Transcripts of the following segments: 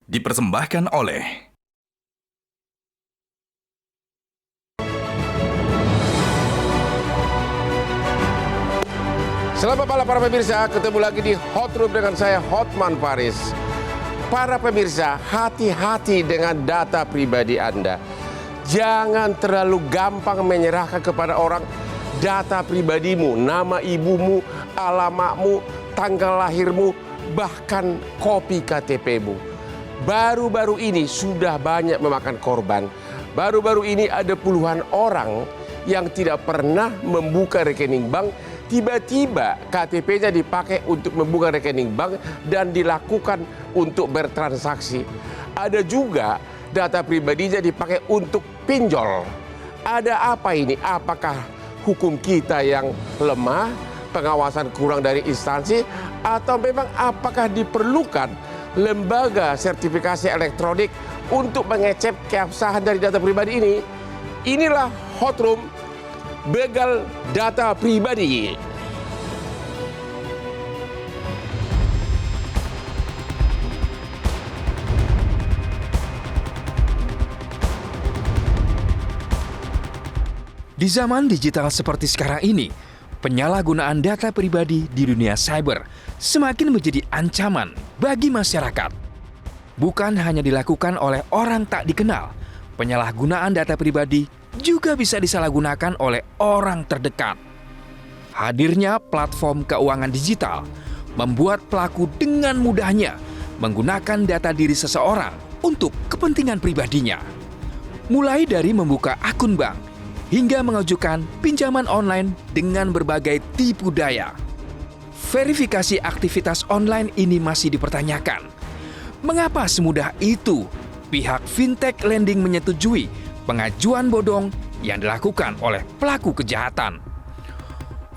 Dipersembahkan oleh Selamat malam para pemirsa, ketemu lagi di Hot Room dengan saya Hotman Paris. Para pemirsa, hati-hati dengan data pribadi Anda. Jangan terlalu gampang menyerahkan kepada orang data pribadimu, nama ibumu, alamatmu, tanggal lahirmu, bahkan kopi KTP-mu. Baru-baru ini sudah banyak memakan korban. Baru-baru ini ada puluhan orang yang tidak pernah membuka rekening bank. Tiba-tiba KTP-nya dipakai untuk membuka rekening bank dan dilakukan untuk bertransaksi. Ada juga data pribadinya dipakai untuk pinjol. Ada apa ini? Apakah hukum kita yang lemah, pengawasan kurang dari instansi, atau memang apakah diperlukan lembaga sertifikasi elektronik untuk mengecek keabsahan dari data pribadi ini? Inilah Hot Room, begal data pribadi. Di zaman digital seperti sekarang ini, penyalahgunaan data pribadi di dunia cyber semakin menjadi ancaman bagi masyarakat. Bukan hanya dilakukan oleh orang tak dikenal, penyalahgunaan data pribadi juga bisa disalahgunakan oleh orang terdekat. Hadirnya platform keuangan digital membuat pelaku dengan mudahnya menggunakan data diri seseorang untuk kepentingan pribadinya. Mulai dari membuka akun bank, hingga mengajukan pinjaman online dengan berbagai tipu daya. Verifikasi aktivitas online ini masih dipertanyakan. Mengapa semudah itu pihak fintech lending menyetujui pengajuan bodong yang dilakukan oleh pelaku kejahatan?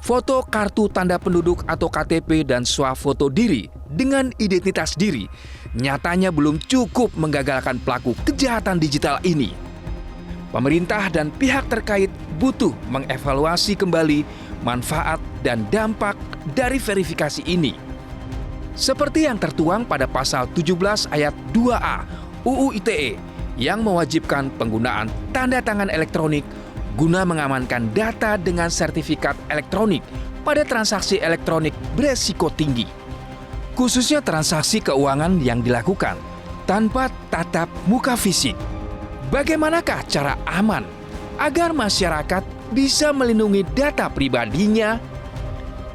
Foto kartu tanda penduduk atau KTP dan swafoto diri dengan identitas diri nyatanya belum cukup menggagalkan pelaku kejahatan digital ini. Pemerintah dan pihak terkait butuh mengevaluasi kembali manfaat dan dampak dari verifikasi ini. Seperti yang tertuang pada pasal 17 ayat 2A UU ITE yang mewajibkan penggunaan tanda tangan elektronik guna mengamankan data dengan sertifikat elektronik pada transaksi elektronik beresiko tinggi. Khususnya transaksi keuangan yang dilakukan tanpa tatap muka fisik. Bagaimanakah cara aman agar masyarakat bisa melindungi data pribadinya?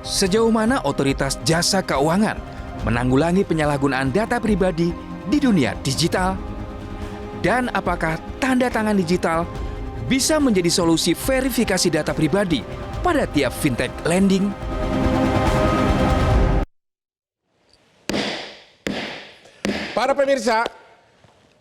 Sejauh mana otoritas jasa keuangan menanggulangi penyalahgunaan data pribadi di dunia digital? Dan apakah tanda tangan digital bisa menjadi solusi verifikasi data pribadi pada tiap fintech lending? Para pemirsa,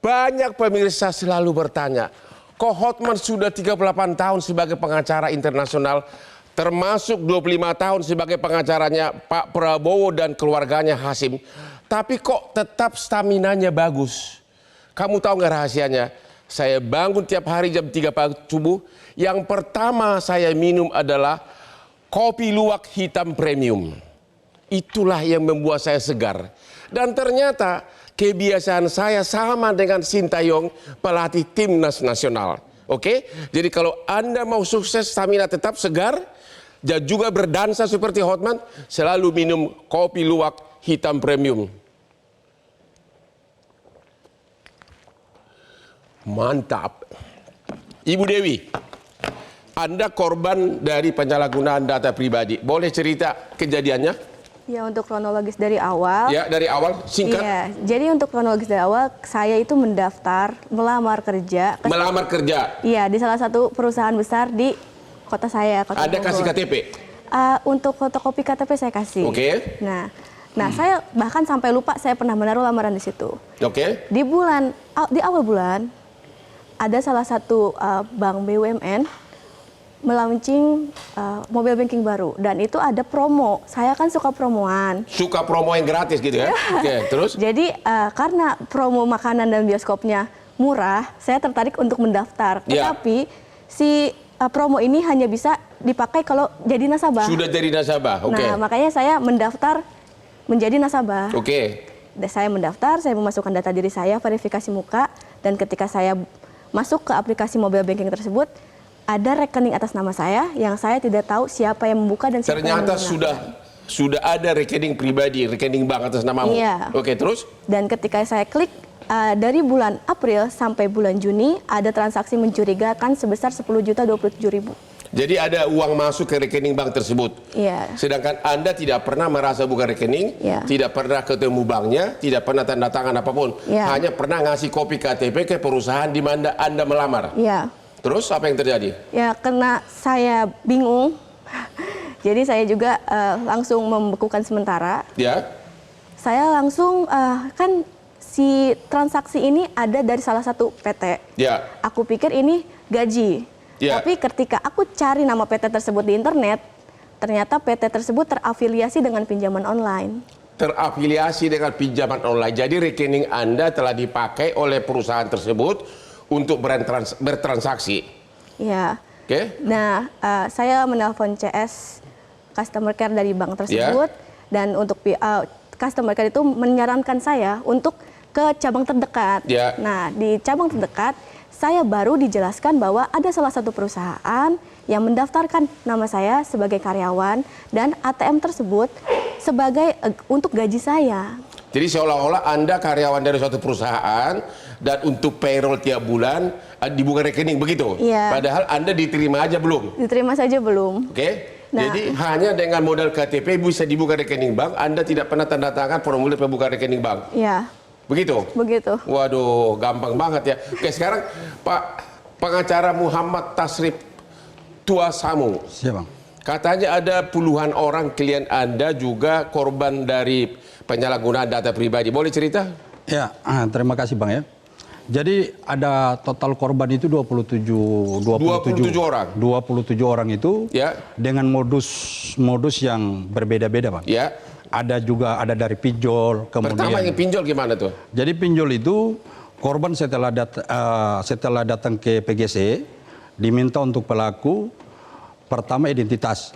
banyak pemirsa selalu bertanya, kok Hotman sudah 38 tahun sebagai pengacara internasional, termasuk 25 tahun sebagai pengacaranya Pak Prabowo dan keluarganya Hasim, tapi kok tetap staminanya bagus? Kamu tahu nggak rahasianya? Saya bangun tiap hari jam 3 pagi subuh, yang pertama saya minum adalah kopi luwak hitam premium. Itulah yang membuat saya segar. Dan ternyata kebiasaan saya sama dengan Sintayong, pelatih timnas nasional. Oke? Jadi kalau Anda mau sukses, stamina tetap segar, dan juga berdansa seperti Hotman, selalu minum kopi luwak hitam premium. Mantap. Ibu Dewi, Anda korban dari penyalahgunaan data pribadi. Boleh cerita kejadiannya? Ya, untuk kronologis dari awal. Ya, dari awal, singkat. Iya, jadi untuk kronologis dari awal, saya itu mendaftar, melamar kerja. Melamar kerja? Iya, di salah satu perusahaan besar di kota saya. Kota Ada Bogor. kasih KTP? Untuk fotokopi KTP saya kasih. Oke. Nah, saya bahkan sampai lupa saya pernah menaruh lamaran di situ. Oke. Di awal bulan, ada salah satu bank BUMN melaunching mobile banking baru, dan itu ada promo. Saya kan suka promoan. Suka promo yang gratis gitu ya? Oke, terus? Jadi karena promo makanan dan bioskopnya murah, saya tertarik untuk mendaftar. Ya. Tetapi si promo ini hanya bisa dipakai kalau jadi nasabah. Sudah jadi nasabah, oke. Nah, makanya saya mendaftar menjadi nasabah. Oke. saya mendaftar, saya memasukkan data diri saya, verifikasi muka, dan ketika saya masuk ke aplikasi mobile banking tersebut, ada rekening atas nama saya yang saya tidak tahu siapa yang membuka dan siapa yang Ternyata menggunakan. sudah ada rekening pribadi, rekening bank atas namamu. Iya. Oke, terus? Dan ketika saya klik, dari bulan April sampai bulan Juni, ada transaksi mencurigakan sebesar 10.027.000. Jadi ada uang masuk ke rekening bank tersebut. Iya. Sedangkan Anda tidak pernah merasa buka rekening, Iya. tidak pernah ketemu banknya, tidak pernah tanda tangan apapun. Iya. Hanya pernah ngasih kopi KTP ke perusahaan di mana Anda melamar. Iya. Terus apa yang terjadi? Ya, karena saya bingung, jadi saya juga langsung membekukan sementara. Ya, Saya langsung, kan si transaksi ini ada dari salah satu PT. ya, Aku pikir ini gaji. Ya. Tapi ketika aku cari nama PT tersebut di internet, ternyata PT tersebut terafiliasi dengan pinjaman online. terafiliasi dengan pinjaman online. Jadi rekening Anda telah dipakai oleh perusahaan tersebut untuk bertransaksi. Ya. Oke? Nah, saya menelpon CS customer care dari bank tersebut, dan untuk customer care itu menyarankan saya untuk ke cabang terdekat. Ya. Nah, di cabang terdekat saya baru dijelaskan bahwa ada salah satu perusahaan yang mendaftarkan nama saya sebagai karyawan dan ATM tersebut sebagai untuk gaji saya. Jadi seolah-olah Anda karyawan dari suatu perusahaan dan untuk payroll tiap bulan dibuka rekening begitu. Iya. Padahal Anda diterima aja belum. Diterima saja belum. Oke? Nah. Jadi hanya dengan modal KTP bisa dibuka rekening bank, Anda tidak pernah tanda tangan formulir pembukaan rekening bank. Ya, Begitu? begitu. Waduh, gampang banget ya. Oke, sekarang Pak pengacara Muhammad Tasrif Tuasamu. Siap, Bang. Katanya ada puluhan orang klien Anda juga korban dari penyalahgunaan data pribadi. Boleh cerita? Ya, terima kasih Bang ya. Jadi ada total korban itu 27 orang. 27 orang itu Ya. dengan modus yang berbeda-beda, Bang. Ya. Ada dari pinjol, Pertama kemudian. yang pinjol gimana tuh? Jadi pinjol itu korban setelah datang ke PGC diminta untuk pelaku pertama identitas.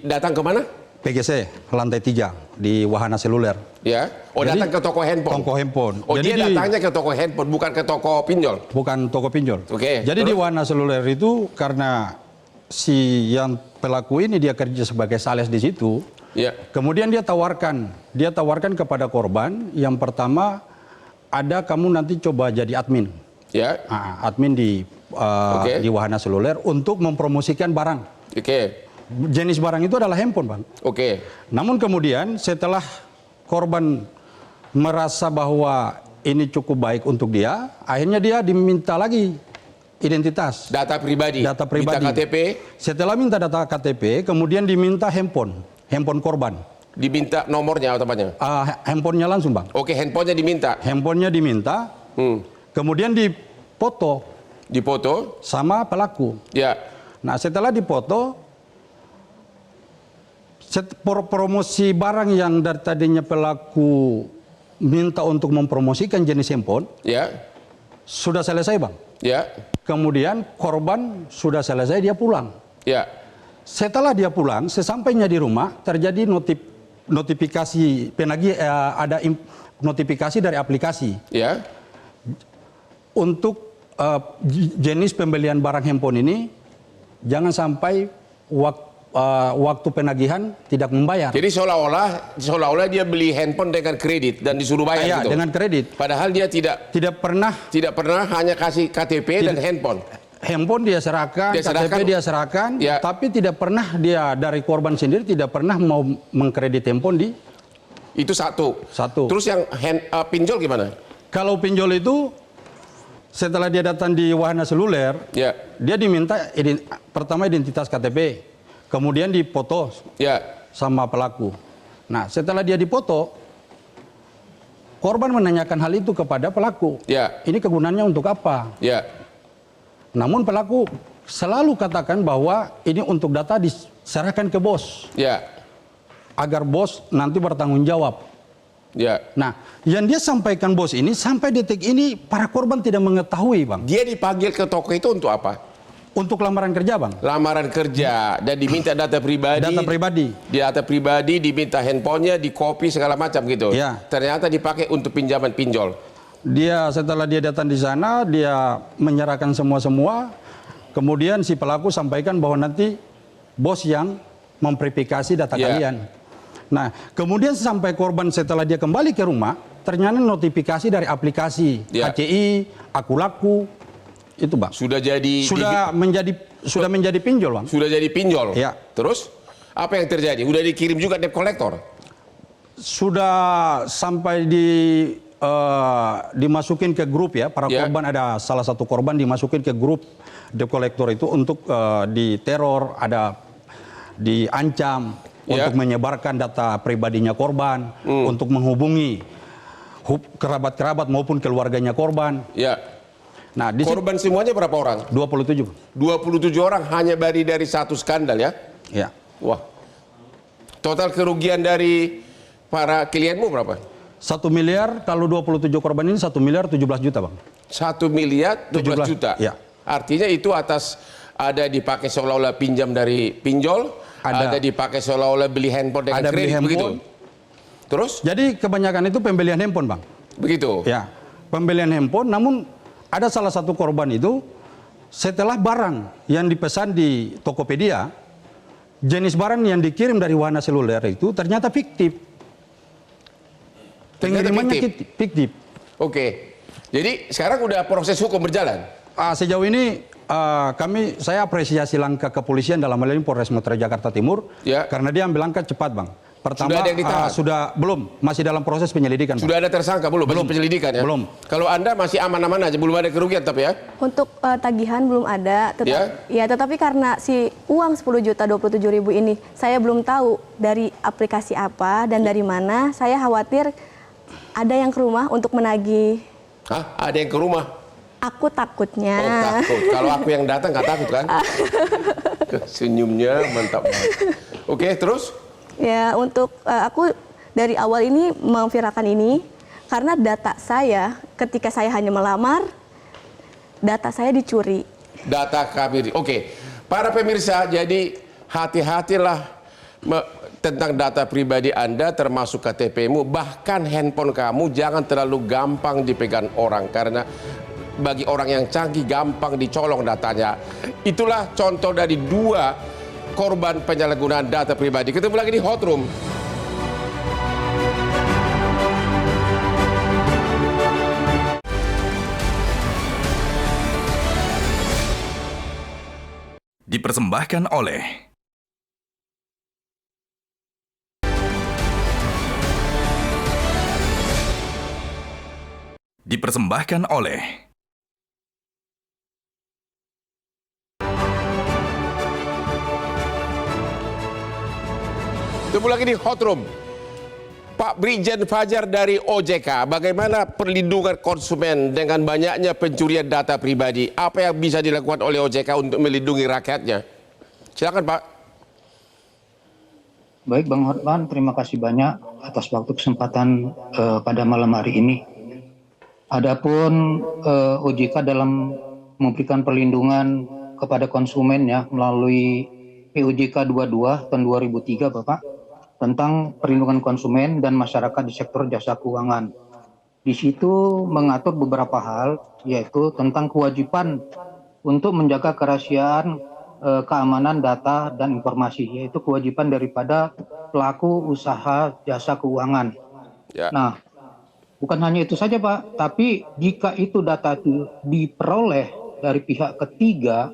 Datang ke mana? PGC lantai 3 di Wahana Seluler. Ya. Oh, Jadi, datang ke toko handphone. Toko handphone. Oh, Jadi dia datangnya ke toko handphone, bukan ke toko pinjol. bukan toko pinjol. Oke, Jadi di terus? Wahana Seluler itu karena si yang pelaku ini dia kerja sebagai sales di situ. Ya. Kemudian dia tawarkan kepada korban yang pertama ada kamu nanti coba jadi admin. Ya. Admin di Oke. di Wahana Seluler untuk mempromosikan barang. Oke. Jenis barang itu adalah handphone, Bang. Oke. Namun kemudian setelah korban merasa bahwa ini cukup baik untuk dia, akhirnya dia diminta lagi identitas, Data pribadi. data pribadi. Minta KTP, Setelah minta data KTP, kemudian diminta handphone korban. diminta nomornya atau apanya? Handphonenya langsung, Bang. Oke, handphonenya diminta. Handphonenya diminta, kemudian dipoto Dipoto. sama pelaku. Ya. Nah, setelah dipoto, promosi barang yang dari tadinya pelaku minta untuk mempromosikan jenis handphone Ya. sudah selesai, Bang. Ya. Kemudian korban sudah selesai, dia pulang. Ya. Setelah dia pulang, sesampainya di rumah terjadi notifikasi penagih, notifikasi dari aplikasi Ya. untuk jenis pembelian barang handphone ini jangan sampai waktu penagihan tidak membayar. Jadi seolah-olah dia beli handphone dengan kredit dan disuruh bayar Ya, gitu. dengan kredit. Padahal dia tidak Tidak pernah hanya kasih KTP dan handphone. handphone dia serahkan, Dia serahkan. KTP dia serahkan, Ya. tapi tidak pernah dia dari korban sendiri tidak pernah mau mengkredit handphone di Itu satu. satu. Terus yang pinjol gimana? Kalau pinjol itu setelah dia datang di Wahana Seluler, Ya. dia diminta pertama identitas KTP, kemudian dipoto Ya. sama pelaku. Nah, setelah dia dipoto, korban menanyakan hal itu kepada pelaku. Ya. Ini kegunaannya untuk apa? Ya. Namun pelaku selalu katakan bahwa ini untuk data diserahkan ke bos, Ya. agar bos nanti bertanggung jawab. Ya. Nah, yang dia sampaikan bos ini sampai detik ini para korban tidak mengetahui, Bang. Dia dipanggil ke toko itu untuk apa? Untuk lamaran kerja, Bang. Lamaran kerja dan diminta data pribadi. Data pribadi. Data pribadi, diminta handphonenya, di copy segala macam gitu. Ya. Ternyata dipakai untuk pinjaman pinjol. Dia setelah dia datang di sana, dia menyerahkan semua. Kemudian si pelaku sampaikan bahwa nanti bos yang memverifikasi data Ya. kalian. Nah, kemudian sampai korban setelah dia kembali ke rumah, ternyata notifikasi dari aplikasi Ya. HCI, Akulaku, itu, Bang. Sudah jadi Sudah menjadi pinjol, Bang. sudah jadi pinjol. Ya. Terus apa yang terjadi? Udah dikirim juga debt collector. Sudah sampai dimasukin ke grup ya, para Ya. korban, ada salah satu korban dimasukin ke grup debt collector itu untuk diteror, ada diancam Ya. untuk menyebarkan data pribadinya korban, untuk menghubungi kerabat-kerabat maupun keluarganya korban. Ya. Nah, di situ Korban semuanya berapa orang? 27. 27 orang hanya dari satu skandal ya. Ya. Wah. Total kerugian dari para klienmu berapa? 1 miliar, kalau 27 korban ini 1 miliar 17 juta, Bang. 1 miliar 12 juta. Ya. Artinya itu atas ada dipakai seolah-olah pinjam dari pinjol, ada dipakai seolah-olah beli handphone dengan Ada beli kredit begitu. handphone. Terus Jadi kebanyakan itu pembelian handphone, Bang. begitu. Ya, pembelian handphone, namun ada salah satu korban itu setelah barang yang dipesan di Tokopedia, jenis barang yang dikirim dari Wana Seluler itu ternyata fiktif. Pengirimannya fiktif. Oke. Jadi sekarang udah proses hukum berjalan. Sejauh ini saya apresiasi langkah kepolisian dalam hal ini Polres Metro Jakarta Timur, Ya. karena dia ambil langkah cepat, Bang. Pertama, Sudah ada yang ditahan? belum, masih dalam proses penyelidikan, Bang. Sudah ada tersangka belum? Masih Belum. penyelidikan ya? Belum. Kalau Anda masih aman-aman aja, belum ada kerugian tapi ya? Untuk tagihan belum ada, tetapi karena si uang 10 juta 27 ribu ini saya belum tahu dari aplikasi apa dan dari mana, saya khawatir ada yang ke rumah untuk menagih. Hah? Ada yang ke rumah? Aku takutnya. Oh takut. Kalau aku yang datang nggak takut kan? Senyumnya mantap banget. Oke, terus? Ya, untuk aku dari awal ini memviralkan ini karena data saya ketika saya hanya melamar, data saya dicuri. Data kami. Oke, para pemirsa, jadi hati-hatilah tentang data pribadi Anda, termasuk KTP-mu, bahkan handphone kamu jangan terlalu gampang dipegang orang, karena bagi orang yang canggih gampang dicolong datanya. Itulah contoh dari 2 korban penyalahgunaan data pribadi. Ketemu lagi di Hot Room. Dipersembahkan oleh Ketemu lagi di Hot Room. Pak Brigjen Fajar dari OJK, bagaimana perlindungan konsumen dengan banyaknya pencurian data pribadi? Apa yang bisa dilakukan oleh OJK untuk melindungi rakyatnya? Silakan Pak. Baik Bang Hotman, terima kasih banyak atas waktu kesempatan pada malam hari ini. Adapun OJK dalam memberikan perlindungan kepada konsumen ya melalui POJK 22 tahun 2003 Bapak, tentang perlindungan konsumen dan masyarakat di sektor jasa keuangan. Di situ mengatur beberapa hal, yaitu tentang kewajiban untuk menjaga kerahasiaan, keamanan data dan informasi, yaitu kewajiban daripada pelaku usaha jasa keuangan. Ya. Nah, bukan hanya itu saja Pak, tapi jika itu data itu diperoleh dari pihak ketiga,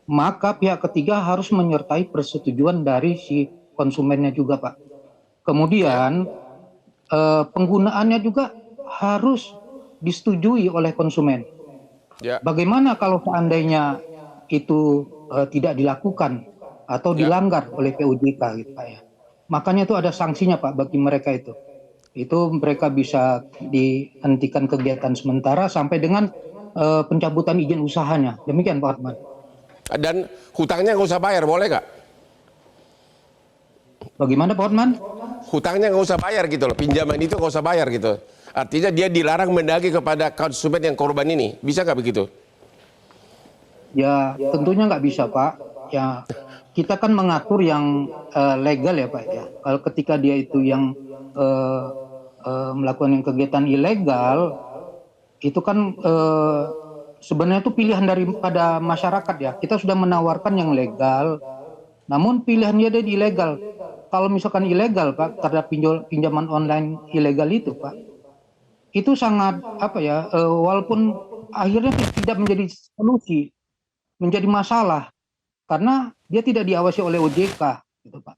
maka pihak ketiga harus menyertai persetujuan dari si konsumennya juga Pak. Kemudian penggunaannya juga harus disetujui oleh konsumen. Ya. Bagaimana kalau seandainya itu tidak dilakukan atau dilanggar oleh POJK gitu Pak ya. Makanya itu ada sanksinya Pak bagi mereka itu. Itu mereka bisa dihentikan kegiatan sementara sampai dengan pencabutan izin usahanya. Demikian Pak Hotman. Dan hutangnya nggak usah bayar, boleh nggak? Bagaimana Pak Hotman? Hutangnya nggak usah bayar gitu loh, pinjaman itu nggak usah bayar gitu. Artinya dia dilarang menagih kepada konsumen yang korban ini. Bisa nggak begitu? Ya tentunya nggak bisa Pak. Ya kita kan mengatur yang legal ya Pak ya. Kalau ketika dia itu yang melakukan yang kegiatan ilegal, itu kan sebenarnya itu pilihan daripada masyarakat ya. Kita sudah menawarkan yang legal, namun pilihannya dia di ilegal. Kalau misalkan ilegal Pak, terhadap pinjaman online ilegal itu Pak, itu sangat apa ya? Walaupun akhirnya tidak menjadi solusi, menjadi masalah karena dia tidak diawasi oleh OJK, gitu Pak.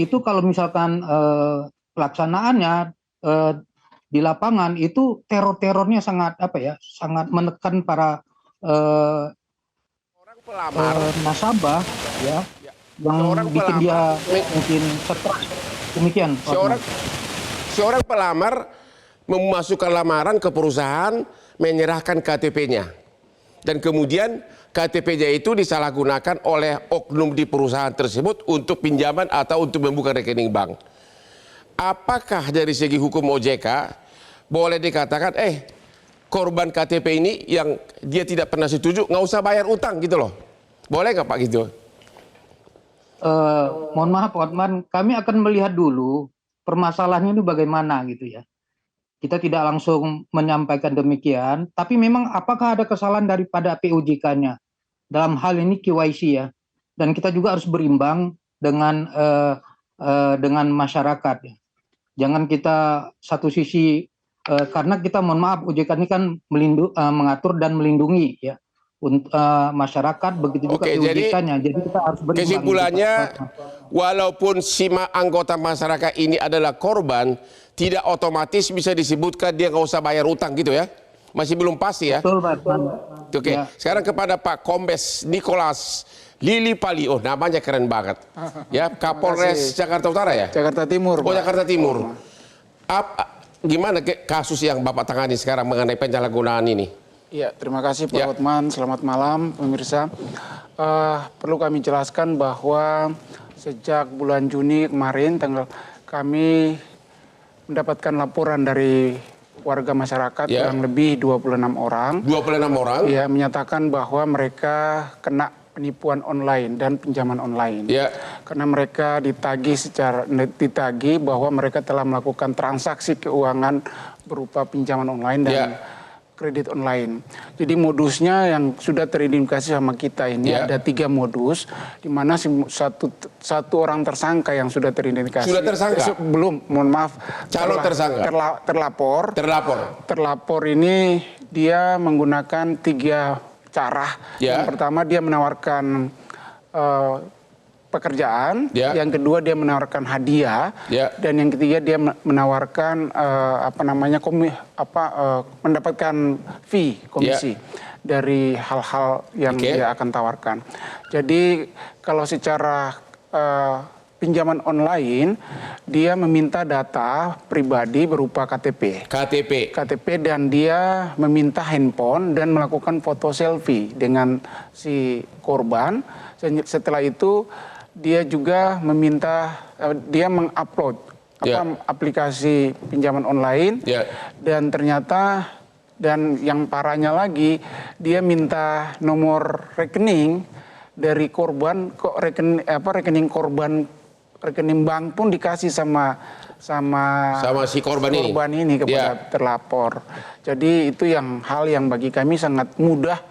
Itu kalau misalkan pelaksanaannya di lapangan itu terornya sangat apa ya? Sangat menekan para Pelamar, nasabah ya, yang seorang bikin dia pelamar, mungkin stres. Demikian. seorang pelamar memasukkan lamaran ke perusahaan, menyerahkan KTP-nya. Dan kemudian KTP-nya itu disalahgunakan oleh oknum di perusahaan tersebut untuk pinjaman atau untuk membuka rekening bank. Apakah dari segi hukum OJK boleh dikatakan, korban KTP ini yang dia tidak pernah setuju, nggak usah bayar utang gitu loh. Boleh nggak Pak gitu? Mohon maaf Pak Hotman, kami akan melihat dulu permasalahannya itu bagaimana gitu ya. Kita tidak langsung menyampaikan demikian, tapi memang apakah ada kesalahan daripada POJK-nya dalam hal ini KYC ya. Dan kita juga harus berimbang dengan masyarakat ya. Jangan kita satu sisi karena kita mohon maaf OJK ini kan mengatur dan melindungi ya untuk masyarakat, begitu juga POJK-nya. Jadi kita harus berimbang. Kesimpulannya, walaupun si anggota masyarakat ini adalah korban, tidak otomatis bisa disebutkan dia nggak usah bayar utang gitu ya? Masih belum pasti ya? Betul Pak. Oke. Ya. Sekarang kepada Pak Kombes Nicholas Lillipali, namanya keren banget. Ya, Kapolres Jakarta Utara ya? Jakarta Timur. Oh, Jakarta Timur. Gimana kasus yang Bapak tangani sekarang mengenai penyalahgunaan ini? Iya, terima kasih Pak Hotman. Selamat malam pemirsa. Perlu kami jelaskan bahwa sejak bulan Juni kemarin kami mendapatkan laporan dari warga masyarakat kurang lebih 26 orang. 26 orang? Ya, menyatakan bahwa mereka kena penipuan online dan pinjaman online. Karena mereka ditagih bahwa mereka telah melakukan transaksi keuangan berupa pinjaman online dan kredit online. Jadi modusnya yang sudah teridentifikasi sama kita ini ada 3 modus, di mana satu orang tersangka yang sudah teridentifikasi. Sudah tersangka? Belum, mohon maaf. Calon tersangka? Terlapor ini dia menggunakan 3 cara. Yang pertama dia menawarkan pekerjaan, yang kedua dia menawarkan hadiah, dan yang ketiga dia menawarkan mendapatkan fee komisi dari hal-hal yang dia akan tawarkan. Jadi kalau secara pinjaman online dia meminta data pribadi berupa KTP dan dia meminta handphone dan melakukan foto selfie dengan si korban. Setelah itu dia juga meminta, dia mengupload aplikasi pinjaman online dan ternyata, dan yang parahnya lagi, dia minta nomor rekening dari korban, rekening korban, rekening bank pun dikasih sama si korban ini kepada terlapor. Jadi itu hal yang bagi kami sangat mudah.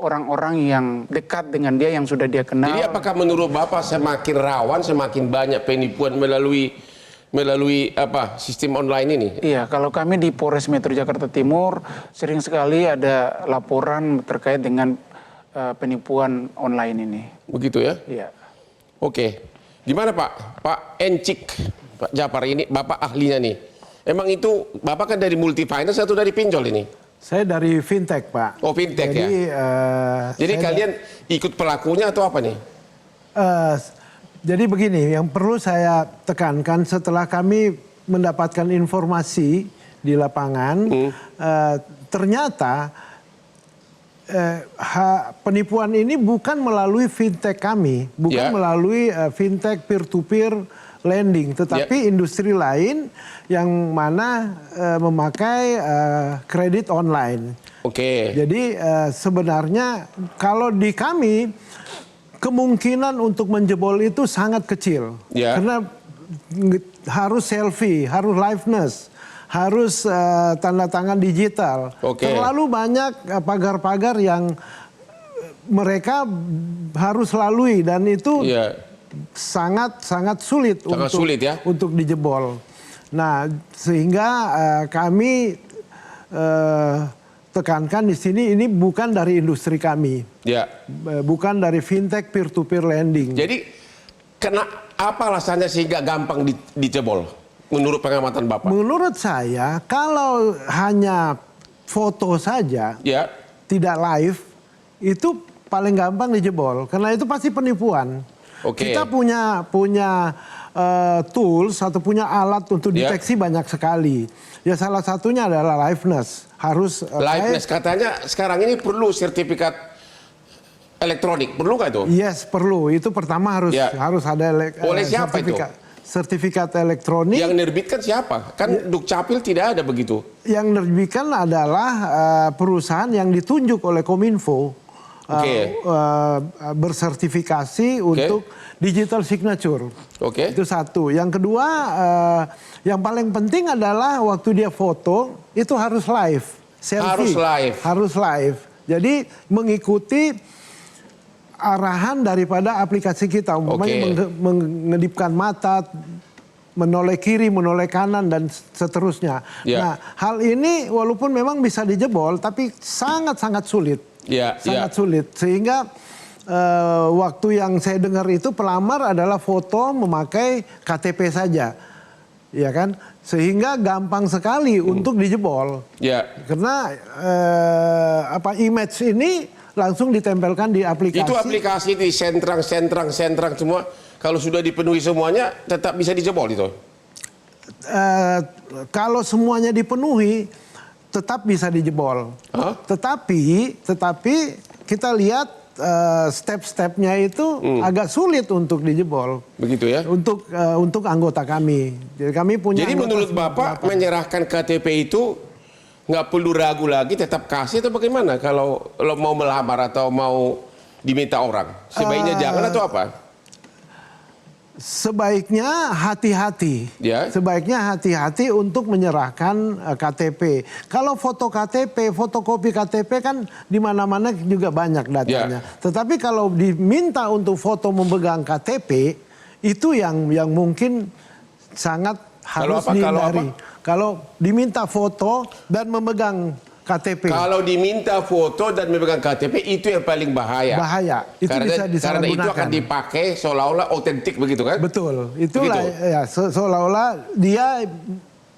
Orang-orang yang dekat dengan dia yang sudah dia kenal. Jadi apakah menurut Bapak semakin rawan, semakin banyak penipuan melalui sistem online ini? Iya, kalau kami di Polres Metro Jakarta Timur sering sekali ada laporan terkait dengan penipuan online ini. Begitu ya? Iya. Oke. Gimana Pak Encik, Pak Japar ini Bapak ahlinya nih. Emang itu Bapak kan dari multifinance atau dari pinjol ini? Saya dari fintech, Pak. Oh, fintech. Jadi kalian ikut pelakunya atau apa nih? Jadi begini, yang perlu saya tekankan setelah kami mendapatkan informasi di lapangan, ternyata penipuan ini bukan melalui fintech kami, bukan melalui fintech peer-to-peer lending, tetapi industri lain yang mana memakai kredit online. Oke. Jadi sebenarnya kalau di kami kemungkinan untuk menjebol itu sangat kecil. Ya. Karena harus selfie, harus liveness, harus tanda tangan digital. Oke. Terlalu banyak pagar-pagar yang mereka harus lalui dan itu sangat sulit untuk dijebol. Nah, sehingga kami tekankan di sini ini bukan dari industri kami. Bukan dari fintech peer-to-peer lending. Jadi apa alasannya sehingga gampang dijebol menurut pengamatan Bapak? Menurut saya kalau hanya foto saja tidak live itu paling gampang dijebol karena itu pasti penipuan. Kita punya tools atau punya alat untuk deteksi banyak sekali. Ya salah satunya adalah liveness. Harus liveness katanya sekarang ini perlu sertifikat elektronik, perlu nggak itu? Yes, perlu. Itu pertama harus ada oleh siapa sertifikat. Sertifikat elektronik. Yang nerbitkan siapa? Kan Dukcapil tidak ada begitu. Yang nerbitkan adalah perusahaan yang ditunjuk oleh Kominfo. Bersertifikasi untuk digital signature. Itu satu. Yang kedua, yang paling penting adalah waktu dia foto itu harus live, selfie. Harus live. Jadi mengikuti arahan daripada aplikasi kita, umpamanya mengedipkan mata, menoleh kiri, menoleh kanan dan seterusnya. Nah, hal ini walaupun memang bisa dijebol, tapi sangat-sangat sulit. Sangat sulit sehingga waktu yang saya dengar itu pelamar adalah foto memakai KTP saja, ya kan, sehingga gampang sekali untuk dijebol. Karena image ini langsung ditempelkan di aplikasi. Itu aplikasi di sentrang semua. Kalau sudah dipenuhi semuanya tetap bisa dijebol itu. Kalau semuanya dipenuhi tetap bisa dijebol. Tetapi kita lihat step-stepnya itu agak sulit untuk dijebol. Begitu ya? Untuk anggota kami. Jadi kami punya. Jadi menurut Bapak menyerahkan KTP itu nggak perlu ragu lagi, tetap kasih atau bagaimana? Kalau mau melamar atau mau diminta orang, sebaiknya jangan atau apa? Sebaiknya hati-hati. Sebaiknya hati-hati untuk menyerahkan KTP. Kalau foto KTP, fotokopi KTP kan di mana-mana juga banyak datanya. Tetapi kalau diminta untuk foto memegang KTP, itu yang mungkin sangat harus dihindari. Kalau diminta foto dan memegang KTP. Kalau diminta foto dan memegang KTP itu yang paling bahaya. Itu bisa disalahgunakan. Karena itu akan dipakai seolah-olah otentik begitu kan? Betul. Itulah ya seolah-olah dia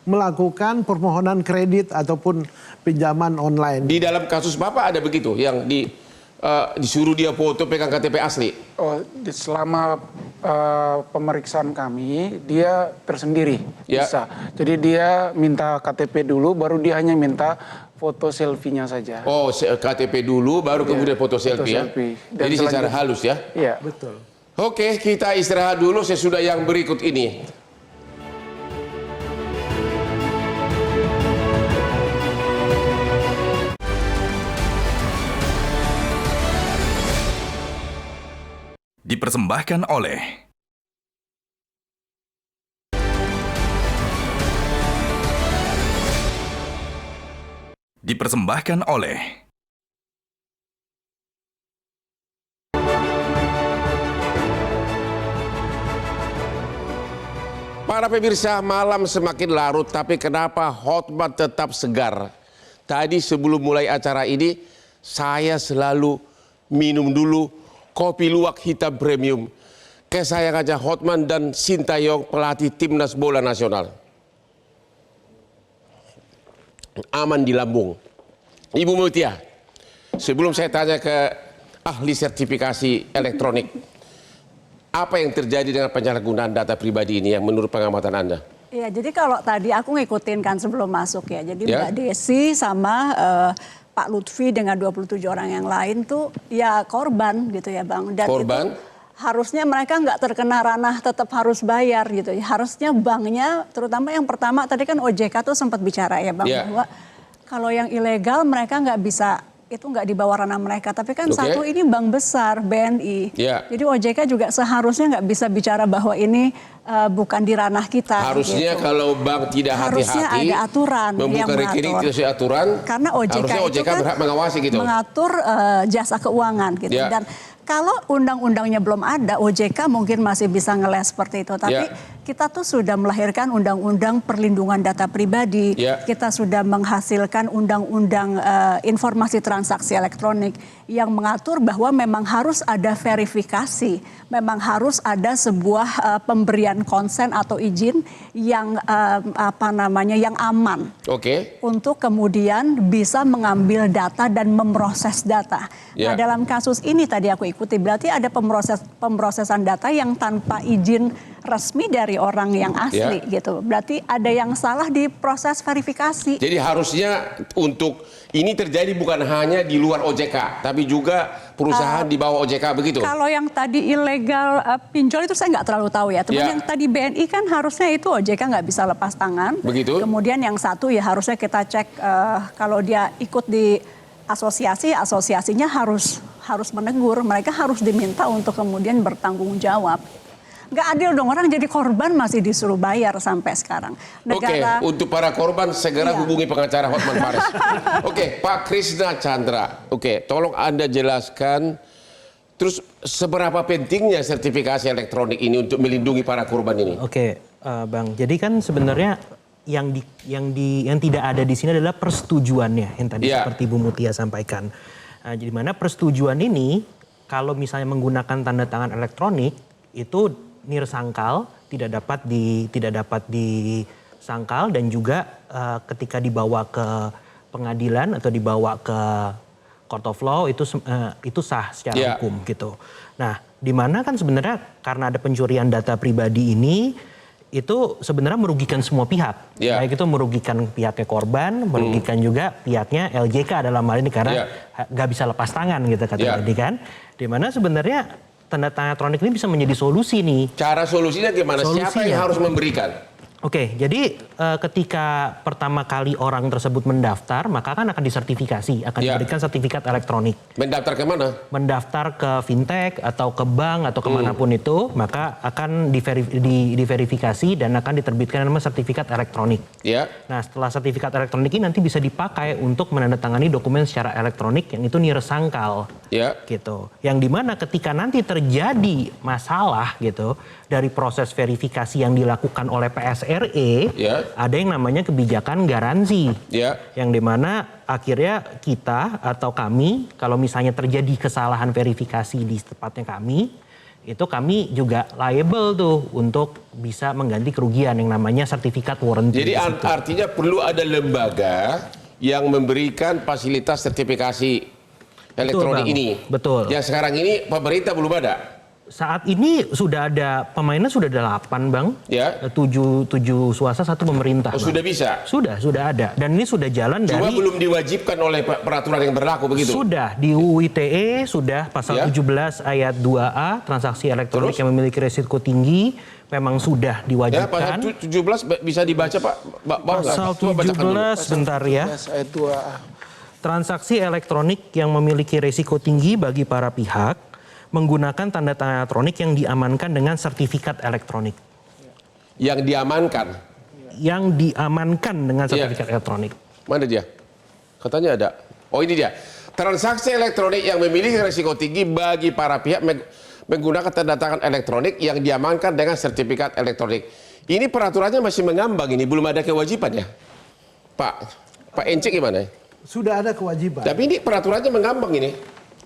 melakukan permohonan kredit ataupun pinjaman online. Di dalam kasus Bapak ada begitu yang disuruh dia foto pegang KTP asli? Selama pemeriksaan kami dia tersendiri bisa. Jadi dia minta KTP dulu, baru dia hanya minta foto selfie-nya saja. KTP dulu, baru kemudian foto selfie ya? Jadi secara halus ya? Iya. Betul. Oke, kita istirahat dulu sesudah yang berikut ini. Dipersembahkan oleh Para pemirsa, malam semakin larut, tapi kenapa Hotman tetap segar? Tadi sebelum mulai acara ini, saya selalu minum dulu kopi luwak hitam premium kesayangannya Hotman dan Sintayong, pelatih timnas bola nasional. Aman di lambung. Ibu Mutia, sebelum saya tanya ke ahli sertifikasi elektronik, apa yang terjadi dengan penyalahgunaan data pribadi ini yang menurut pengamatan Anda? Ya, jadi kalau tadi aku ngikutin kan sebelum masuk ya. Jadi Mbak Desi sama Pak Lutfi dengan 27 orang yang lain tuh ya korban gitu ya Bang. Dan korban? Itu harusnya mereka nggak terkena ranah tetap harus bayar gitu. Harusnya banknya, terutama yang pertama tadi kan OJK tuh sempat bicara ya Bang, bahwa Kalau yang ilegal mereka nggak bisa, itu nggak di bawah ranah mereka. Tapi kan satu ini bank besar, BNI. Jadi OJK juga seharusnya nggak bisa bicara bahwa ini bukan di ranah kita. Harusnya gitu. Kalau bank tidak hati-hati, ada aturan membuka rekening tidak sesuai aturan. Karena OJK itu kan berhak mengawasi gitu. Mengatur jasa keuangan gitu. Dan kalau undang-undangnya belum ada, OJK mungkin masih bisa ngeles seperti itu. Tapi kita tuh sudah melahirkan undang-undang perlindungan data pribadi. Kita sudah menghasilkan undang-undang informasi transaksi elektronik yang mengatur bahwa memang harus ada verifikasi. Memang harus ada sebuah pemberian konsen atau izin yang yang aman. Untuk kemudian bisa mengambil data dan memproses data. Nah, dalam kasus ini tadi aku ikuti, berarti ada pemrosesan data yang tanpa izin resmi dari orang yang asli gitu. Berarti ada yang salah di proses verifikasi. Jadi harusnya untuk ini terjadi bukan hanya di luar OJK, tapi juga perusahaan di bawah OJK begitu. Kalau yang tadi ilegal pinjol itu saya nggak terlalu tahu ya. Teman yang tadi BNI kan harusnya itu OJK nggak bisa lepas tangan. Begitu. Kemudian yang satu ya harusnya kita cek kalau dia ikut di asosiasinya harus menegur. Mereka harus diminta untuk kemudian bertanggung jawab. Nggak adil dong, orang jadi korban masih disuruh bayar sampai sekarang. Untuk para korban segera hubungi pengacara Hotman Paris. Pak Krisna Chandra, tolong Anda jelaskan terus seberapa pentingnya sertifikasi elektronik ini untuk melindungi para korban ini. Bang, jadi kan sebenarnya yang tidak ada di sini adalah persetujuannya yang tadi seperti Bu Mutia sampaikan. Jadi mana persetujuan ini kalau misalnya menggunakan tanda tangan elektronik itu nirsangkal, tidak dapat disangkal, dan juga ketika dibawa ke pengadilan atau dibawa ke court of law itu sah secara hukum gitu. Nah, di mana kan sebenarnya karena ada pencurian data pribadi ini itu sebenarnya merugikan semua pihak. Baik itu merugikan pihaknya korban, merugikan juga pihaknya LJK dalam hal ini karena nggak bisa lepas tangan gitu kata tadi kan. Di mana sebenarnya tanda tangan elektronik ini bisa menjadi solusi nih. Cara solusinya gimana? Siapa yang harus memberikan? Jadi ketika pertama kali orang tersebut mendaftar, maka kan akan disertifikasi, akan diberikan sertifikat elektronik. Mendaftar ke mana? Mendaftar ke fintech atau ke bank atau kemanapun itu, maka akan diverifikasi dan akan diterbitkan nama sertifikat elektronik. Nah, setelah sertifikat elektronik ini nanti bisa dipakai untuk menandatangani dokumen secara elektronik yang itu nirsangkal. Gitu. Yang dimana ketika nanti terjadi masalah gitu dari proses verifikasi yang dilakukan oleh PSRE, ada yang namanya kebijakan garansi, yang dimana akhirnya kita atau kami kalau misalnya terjadi kesalahan verifikasi di tempatnya kami, itu kami juga liable tuh untuk bisa mengganti kerugian yang namanya sertifikat warranty. Jadi artinya perlu ada lembaga yang memberikan fasilitas sertifikasi elektronik ini. Betul. Yang sekarang ini pemerintah belum ada. Saat ini sudah ada pemainnya, sudah ada 8 Bang. 7 swasta, 1 pemerintah. Sudah bisa? Sudah ada. Dan ini sudah jalan Cuma dari... belum diwajibkan oleh peraturan yang berlaku begitu? Sudah, di UU ITE sudah pasal 17 ayat 2A, transaksi elektronik yang memiliki resiko tinggi, memang sudah diwajibkan. Pasal 17 bisa dibaca Pak? Pasal 17 bentar ya. Ayat 2A. Transaksi elektronik yang memiliki resiko tinggi bagi para pihak menggunakan tanda tangan elektronik yang diamankan dengan sertifikat elektronik. Yang diamankan? Yang diamankan dengan sertifikat elektronik. Mana dia? Katanya ada. Oh ini dia. Transaksi elektronik yang memiliki risiko tinggi bagi para pihak menggunakan tanda tangan elektronik yang diamankan dengan sertifikat elektronik. Ini peraturannya masih mengambang ini, belum ada kewajiban ya? Pak Encik gimana? Sudah ada kewajiban. Tapi ini peraturannya mengambang ini.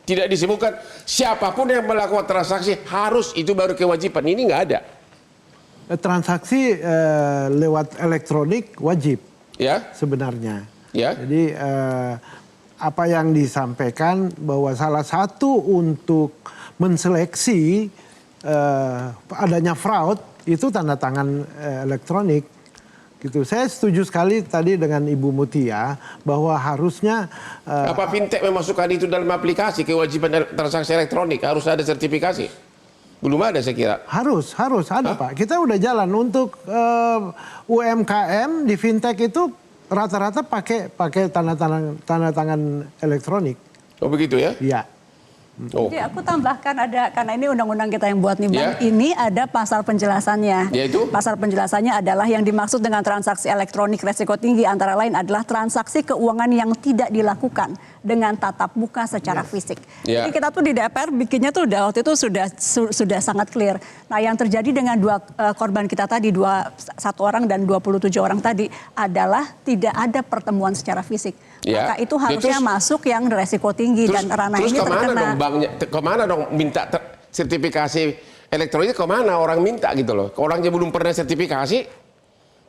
Tidak disebutkan siapapun yang melakukan transaksi harus itu baru kewajiban. Ini nggak ada. Transaksi lewat elektronik wajib sebenarnya. Jadi apa yang disampaikan bahwa salah satu untuk menseleksi adanya fraud itu tanda tangan elektronik. Gitu. Saya setuju sekali tadi dengan Ibu Mutia bahwa harusnya apa fintech memasukkan itu dalam aplikasi kewajiban transaksi elektronik harus ada sertifikasi? Belum ada saya kira. Harus ada Pak. Kita udah jalan untuk UMKM di fintech itu rata-rata pakai tanda tangan elektronik. Oh begitu ya? Iya. Oh. Jadi aku tambahkan ada, karena ini undang-undang kita yang buat nih Bang, ini ada pasal penjelasannya. Yaitu? Pasal penjelasannya adalah yang dimaksud dengan transaksi elektronik resiko tinggi antara lain adalah transaksi keuangan yang tidak dilakukan dengan tatap muka secara fisik. Jadi kita tuh di DPR bikinnya tuh waktu itu sudah sangat clear. Nah yang terjadi dengan dua korban kita tadi, satu orang dan 27 orang tadi adalah tidak ada pertemuan secara fisik. Maka itu harusnya masuk yang resiko tinggi dan ranah ini terkena. Kemana dong minta sertifikasi elektronik, kemana orang minta gitu loh. Orangnya belum pernah sertifikasi,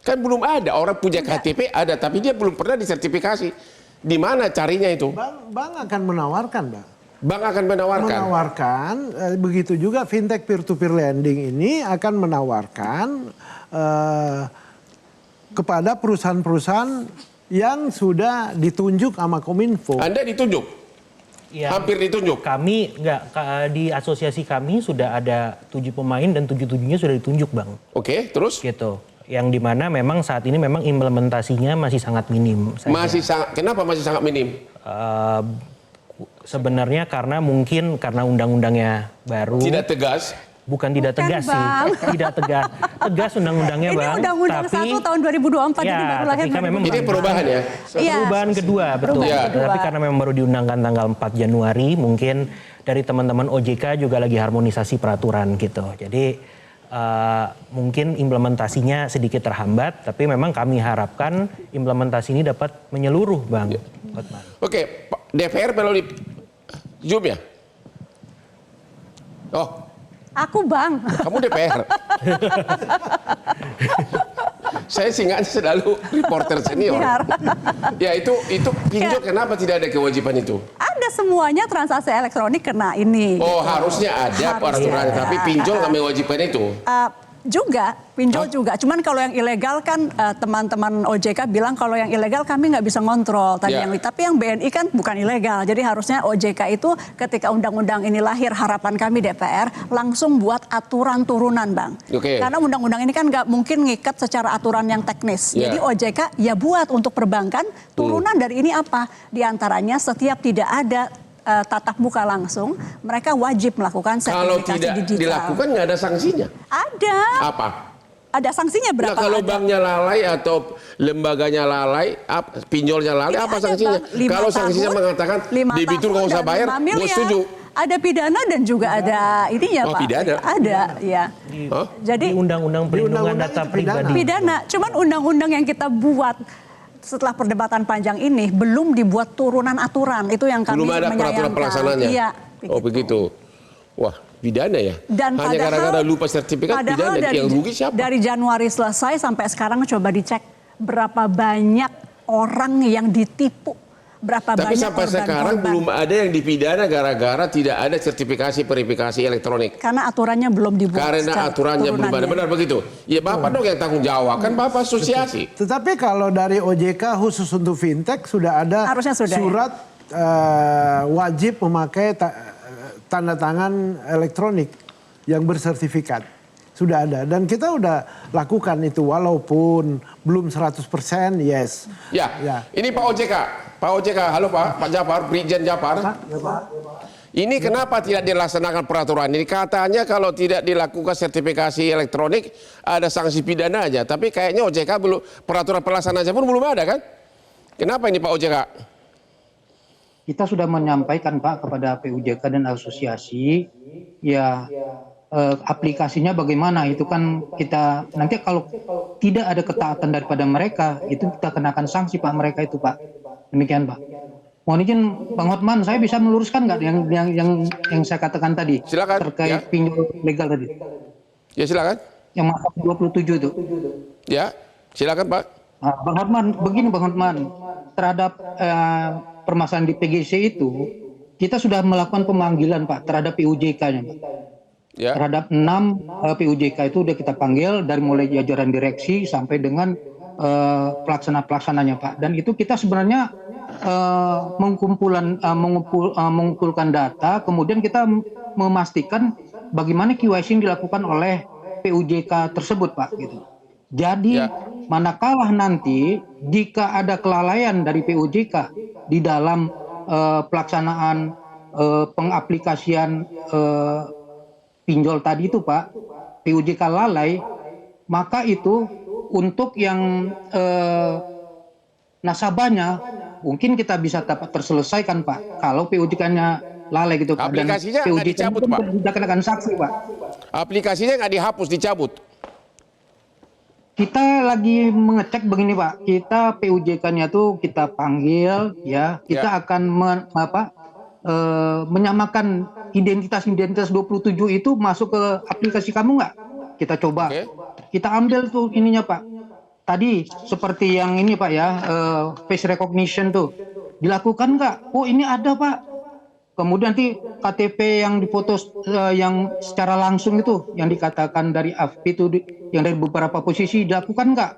kan belum ada. Orang punya KTP ada, tapi dia belum pernah disertifikasi. Di mana carinya itu? Bank akan menawarkan, Bang. Bank akan menawarkan? Menawarkan, begitu juga fintech peer-to-peer lending ini akan menawarkan kepada perusahaan-perusahaan yang sudah ditunjuk sama Kominfo. Anda ditunjuk? Ya, hampir ditunjuk? Kami di asosiasi kami sudah ada 7 pemain dan 7-7-nya sudah ditunjuk, Bang. Oke, terus? Gitu. Yang dimana memang saat ini memang implementasinya masih sangat minim. Kenapa masih sangat minim? Sebenarnya karena mungkin karena undang-undangnya baru. Tidak tegas? Bukan tidak tegas sih, tidak tegas. Tegas undang-undangnya Bang. Ini undang-undang 1 tahun 2024 jadi baru lahir. Ini perubahan ya? Perubahan kedua, betul. Tapi karena memang baru diundangkan tanggal 4 Januari, mungkin dari teman-teman OJK juga lagi harmonisasi peraturan gitu. Jadi mungkin implementasinya sedikit terhambat, tapi memang kami harapkan implementasi ini dapat menyeluruh, Bang. Oke, DPR melalui Zoom ya? Oh. Aku Bang. Kamu DPR. Saya singkat selalu reporter senior. Ya itu pinjol kenapa tidak ada kewajiban itu? Ada semuanya transaksi elektronik kena ini. Oh gitu. Harusnya ada peraturan, tapi pinjol nggak mewajibkan itu. Juga, pinjol juga. Cuman kalau yang ilegal kan teman-teman OJK bilang kalau yang ilegal kami nggak bisa ngontrol. Tapi yang BNI kan bukan ilegal. Jadi harusnya OJK itu ketika undang-undang ini lahir, harapan kami DPR langsung buat aturan turunan, Bang. Karena undang-undang ini kan nggak mungkin ngikat secara aturan yang teknis. Jadi OJK ya buat untuk perbankan turunan dari ini apa? Di antaranya setiap tidak ada tatap muka langsung, mereka wajib melakukan sertifikasi digital. Kalau tidak dilakukan nggak ada sanksinya? Ada. Apa? Ada sanksinya berapa? Nah, kalau banknya lalai atau lembaganya lalai, pinjolnya lalai, apa sanksinya? Kalau sanksinya mengatakan debitur nggak usah bayar, gue setuju. Ada pidana dan juga ada ininya, Pak. Pidana? Ada, ya. Jadi undang-undang perlindungan data pribadi. Pidana, cuman undang-undang yang kita buat setelah perdebatan panjang ini belum dibuat turunan aturan, itu yang kami menyayangkan. Belum ada peraturan pelaksananya. Iya. Oh begitu. Wah pidana ya. Dan hanya gara-gara lupa sertifikat pidana. Yang rugi siapa? Dari Januari selesai sampai sekarang coba dicek berapa banyak orang yang ditipu. Tapi sampai sekarang belum ada yang dipidana gara-gara tidak ada sertifikasi verifikasi elektronik. Karena aturannya belum dibuat. Karena aturannya belum ada, benar begitu. Ya Bapak dong yang tanggung jawab, kan Bapak asosiasi. Tetapi kalau dari OJK khusus untuk fintech sudah ada surat wajib memakai tanda tangan elektronik yang bersertifikat. Sudah ada dan kita udah lakukan itu walaupun belum 100% yes. Ya. Ini Pak OJK. Pak OJK, halo Pak Jafar, Brigjen Jafar. Ini kenapa tidak dilaksanakan peraturan ini? Katanya kalau tidak dilakukan sertifikasi elektronik ada sanksi pidana aja. Tapi kayaknya OJK belum, peraturan pelaksanaannya pun belum ada kan? Kenapa ini Pak OJK? Kita sudah menyampaikan Pak kepada PUJK dan asosiasi ya aplikasinya bagaimana itu kan kita nanti kalau tidak ada ketaatan daripada mereka itu kita kenakan sanksi Pak mereka itu Pak. Demikian Pak. Mohon izin Bang Hotman, saya bisa meluruskan nggak yang saya katakan tadi? Silakan. Terkait pinjol legal tadi. Ya silakan. Yang pasal 27 itu. Ya, silakan Pak. Nah, Bang Hotman, begini Bang Hotman, terhadap permasalahan di PGC itu kita sudah melakukan pemanggilan Pak terhadap PUJK-nya Pak. Ya. Terhadap 6 PUJK itu sudah kita panggil dari mulai jajaran direksi sampai dengan pelaksana-pelaksananya Pak. Dan itu kita sebenarnya mengumpulkan data, kemudian kita memastikan bagaimana KYC yang dilakukan oleh PUJK tersebut Pak. Gitu. Jadi manakala nanti jika ada kelalaian dari POJK di dalam pelaksanaan pengaplikasian pinjol tadi itu Pak, POJK lalai, maka itu untuk yang nasabahnya mungkin kita bisa dapat terselesaikan Pak. Kalau POJK-nya lalai gitu Pak. Aplikasinya nggak dicabut Pak. Tidak kenakan saksi Pak. Aplikasinya nggak dihapus, dicabut. Kita lagi mengecek begini Pak, kita POJK-nya tuh kita panggil ya, kita akan menyamakan identitas 27 itu masuk ke aplikasi kamu nggak? Kita coba, kita ambil tuh ininya Pak. Tadi seperti yang ini Pak ya, face recognition tuh, dilakukan nggak? Oh ini ada Pak. Kemudian nanti KTP yang difoto yang secara langsung itu, yang dikatakan dari AFP itu, yang dari beberapa posisi dilakukan nggak?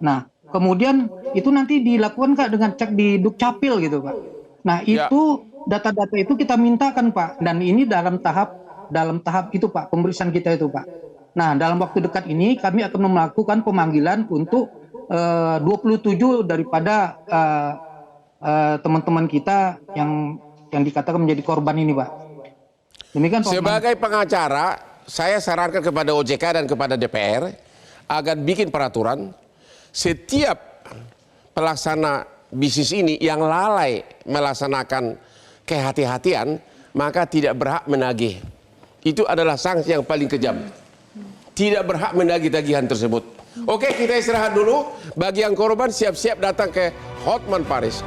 Nah, kemudian itu nanti dilakukan nggak dengan cek di Dukcapil gitu Pak. Nah itu data-data itu kita mintakan Pak, dan ini dalam tahap itu Pak, pemeriksaan kita itu Pak. Nah dalam waktu dekat ini kami akan melakukan pemanggilan untuk 27 daripada teman-teman kita yang dikatakan menjadi korban ini Pak. Demikian Pak. Sebagai pengacara, saya sarankan kepada OJK dan kepada DPR agar bikin peraturan setiap pelaksana bisnis ini yang lalai melaksanakan kehati-hatian maka tidak berhak menagih. Itu adalah sanksi yang paling kejam. Tidak berhak menagih tagihan tersebut. Oke, kita istirahat dulu. Bagi yang korban siap-siap datang ke Hotman Paris.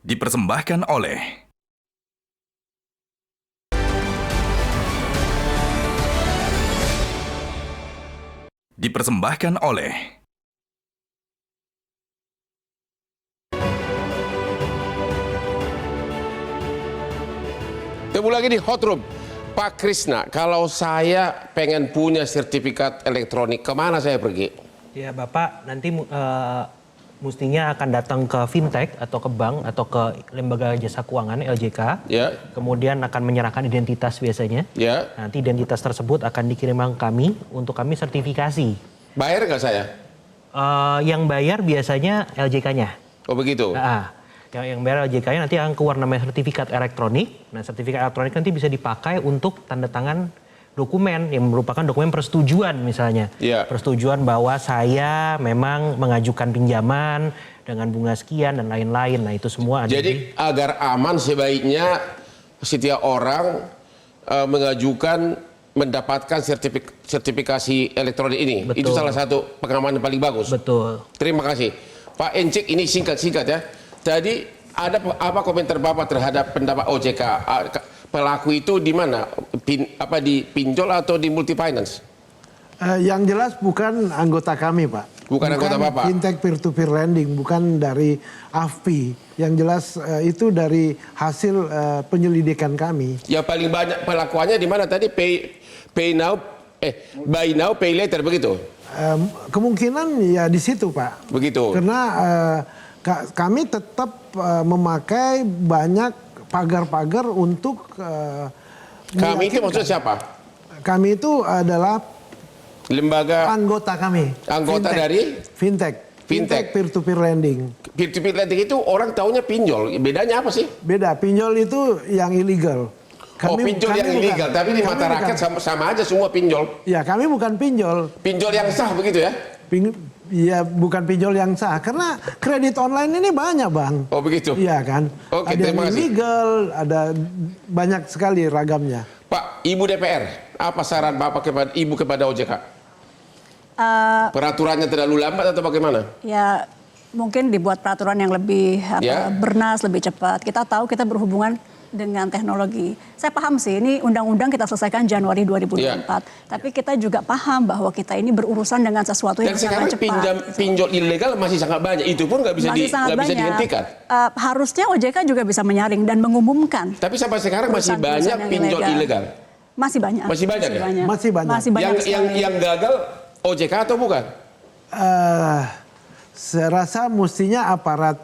Dipersembahkan oleh Ketemu lagi di Hot Room. Pak Krisna, kalau saya pengen punya sertifikat elektronik, kemana saya pergi? Ya Bapak, nanti mestinya akan datang ke fintech atau ke bank atau ke lembaga jasa keuangan LJK. Ya. Kemudian akan menyerahkan identitas biasanya. Ya. Nanti identitas tersebut akan dikirimkan kami untuk kami sertifikasi. Bayar nggak saya? Yang bayar biasanya LJK-nya. Oh begitu. Yang bayar LJK-nya nanti akan keluar namanya sertifikat elektronik. Nah sertifikat elektronik nanti bisa dipakai untuk tanda tangan dokumen yang merupakan dokumen persetujuan misalnya. Persetujuan bahwa saya memang mengajukan pinjaman dengan bunga sekian dan lain-lain. Nah itu semua ada. Jadi agar aman sebaiknya setiap orang mengajukan mendapatkan sertifikasi elektronik ini. Betul. Itu salah satu pengamanan paling bagus. Betul. Terima kasih. Pak Encik, ini singkat-singkat ya. Tadi ada apa komentar Bapak terhadap pendapat OJK? Pelaku itu di mana? Di pinjol atau di multi finance? Yang jelas bukan anggota kami Pak. Bukan anggota Bapak. Fintech peer-to-peer lending, bukan dari AFPI. Yang jelas itu dari hasil penyelidikan kami. Yang paling banyak pelakuannya di mana tadi? Buy now, pay later begitu? Kemungkinan ya di situ Pak. Begitu. Karena kami tetap memakai banyak pagar-pagar untuk kami itu maksudnya siapa? Kami itu adalah lembaga anggota kami. Anggota dari fintech peer-to-peer lending. Peer-to-peer lending itu orang taunya pinjol. Bedanya apa sih? Beda. Pinjol itu yang ilegal. Pinjol yang ilegal, tapi di mata rakyat sama aja semua pinjol. Ya, kami bukan pinjol. Pinjol yang sah begitu ya? Iya, bukan pinjol yang sah. Karena kredit online ini banyak, Bang. Oh, begitu? Iya kan? Oke, ada yang terima kasih. illegal, ada banyak sekali ragamnya. Pak, Ibu DPR, apa saran Bapak kepada OJK? Peraturannya terlalu lambat atau bagaimana? Ya, mungkin dibuat peraturan yang lebih bernas, lebih cepat. Kita tahu kita berhubungan dengan teknologi. Saya paham sih, ini undang-undang kita selesaikan Januari 2024. Tapi kita juga paham bahwa kita ini berurusan dengan sesuatu yang sangat cepat. Dan sekarang pinjol ilegal masih sangat banyak. Itu pun nggak bisa dihentikan. Harusnya OJK juga bisa menyaring dan mengumumkan. Tapi sampai sekarang masih banyak pinjol ilegal. Masih banyak. Masih banyak ya? Masih banyak. Yang gagal OJK atau bukan? Saya rasa mestinya aparat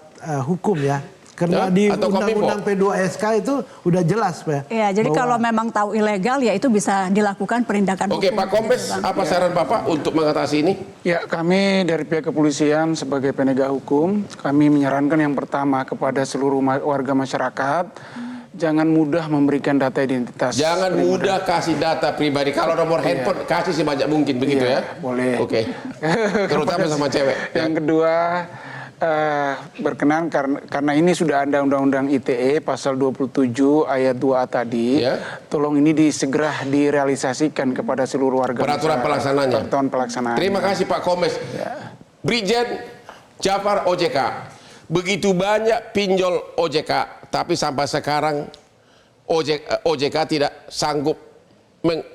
hukum ya. Karena di Undang-Undang P2SK itu udah jelas, Pak. Ya, jadi kalau memang tahu ilegal ya itu bisa dilakukan penindakan hukum. Oke, Pak Kombes, apa saran Bapak untuk mengatasi ini? Ya, kami dari pihak kepolisian sebagai penegak hukum, kami menyarankan yang pertama kepada seluruh warga masyarakat, jangan mudah memberikan data identitas. Jangan mudah kasih data pribadi. Kalau nomor handphone kasih sebanyak mungkin, begitu ya? Boleh. Oke. Terutama sama cewek. Yang kedua, berkenan karena ini sudah ada Undang-Undang ITE pasal 27 ayat 2A tadi, tolong ini segera direalisasikan kepada seluruh warga. Peraturan pelaksananya. Peraturan pelaksanaan. Terima kasih Pak Kombes. Brigjen Jafar OJK. Begitu banyak pinjol OJK, tapi sampai sekarang OJK tidak sanggup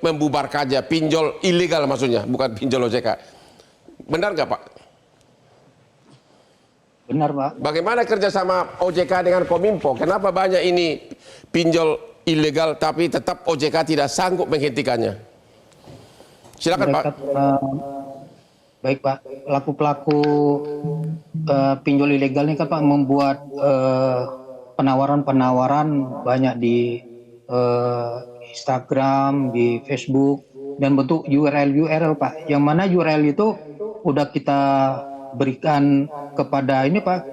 membubarkannya. Pinjol ilegal maksudnya, bukan pinjol OJK. Benar nggak Pak? Benar, Pak. Bagaimana kerjasama OJK dengan Kominfo? Kenapa banyak ini pinjol ilegal tapi tetap OJK tidak sanggup menghentikannya? Silakan Pak. Baik Pak, pelaku-pelaku pinjol ilegal ini kan Pak membuat penawaran-penawaran banyak di Instagram, di Facebook, dan bentuk URL Pak. Yang mana URL itu udah kita berikan kepada ini Pak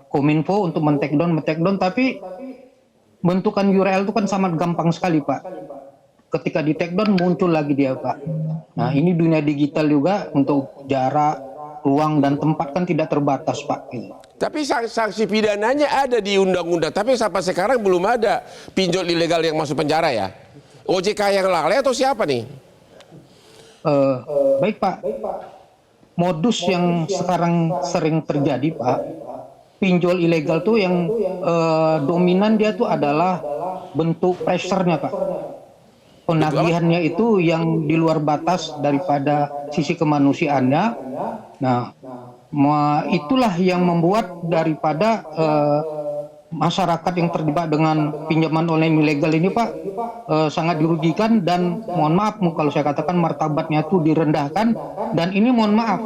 Kominfo untuk men-take down, tapi bentukan URL itu kan sangat gampang sekali Pak. Ketika di take down muncul lagi dia Pak. Nah ini dunia digital juga, untuk jarak, ruang dan tempat kan tidak terbatas Pak. Tapi sanksi pidananya ada di undang-undang, tapi sampai sekarang belum ada pinjol ilegal yang masuk penjara ya. OJK yang lalai atau siapa nih? Baik Pak. Modus yang sekarang sering terjadi Pak, pinjol ilegal tuh yang dominan dia tuh adalah bentuk pressure-nya Pak. Penagihannya itu yang di luar batas daripada sisi kemanusiaannya. Nah, itulah yang membuat daripada masyarakat yang terlibat dengan pinjaman online ilegal ini Pak sangat dirugikan, dan mohon maaf kalau saya katakan martabatnya itu direndahkan. Dan ini mohon maaf,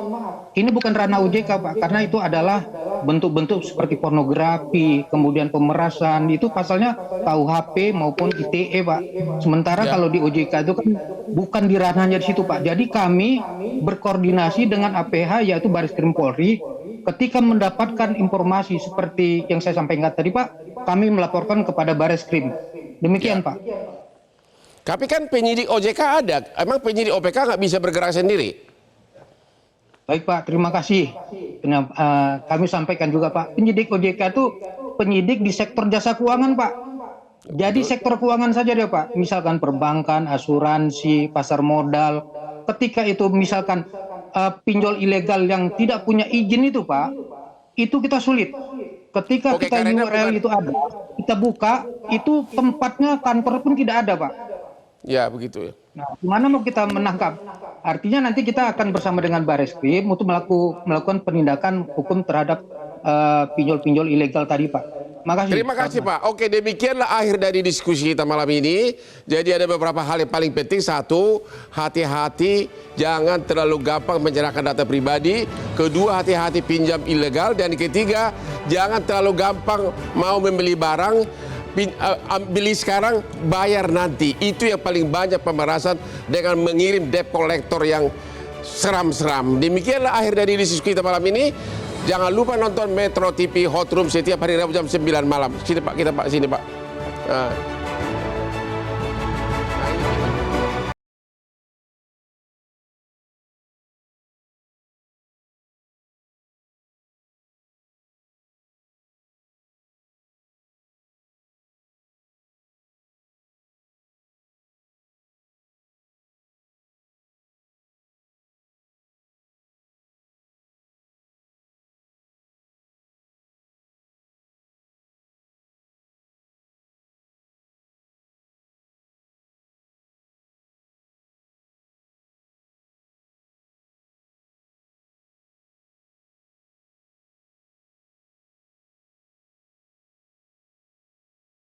ini bukan ranah OJK Pak, karena itu adalah bentuk-bentuk seperti pornografi, kemudian pemerasan, itu pasalnya KUHP maupun ITE Pak. Sementara kalau di OJK itu kan bukan di ranahnya di situ Pak. Jadi kami berkoordinasi dengan APH yaitu Bareskrim Polri. Ketika mendapatkan informasi seperti yang saya sampaikan tadi Pak, kami melaporkan kepada Bareskrim. Demikian Pak. Tapi kan penyidik OJK ada, emang penyidik OPK nggak bisa bergerak sendiri? Baik Pak, terima kasih. Kami sampaikan juga Pak, penyidik OJK itu penyidik di sektor jasa keuangan Pak. Jadi sektor keuangan saja dia Pak, misalkan perbankan, asuransi, pasar modal. Ketika itu misalkan pinjol ilegal yang tidak punya izin itu Pak, itu kita sulit. Ketika kita URL itu ada, kita buka, itu tempatnya kantor pun tidak ada Pak. Ya begitu ya. Nah, gimana mau kita menangkap? Artinya nanti kita akan bersama dengan Bareskrim untuk melakukan penindakan hukum terhadap pinjol-pinjol ilegal tadi Pak. Makasih. Terima kasih Pak. Oke, demikianlah akhir dari diskusi kita malam ini. Jadi ada beberapa hal yang paling penting. Satu, hati-hati jangan terlalu gampang menyerahkan data pribadi. Kedua, hati-hati pinjam ilegal. Dan ketiga, jangan terlalu gampang mau membeli barang, beli sekarang, bayar nanti. Itu yang paling banyak pemerasan dengan mengirim debt collector yang seram-seram. Demikianlah akhir dari diskusi kita malam ini. Jangan lupa nonton Metro TV Hot Room setiap hari Rabu jam 9 malam. Sini Pak, kita Pak, sini Pak.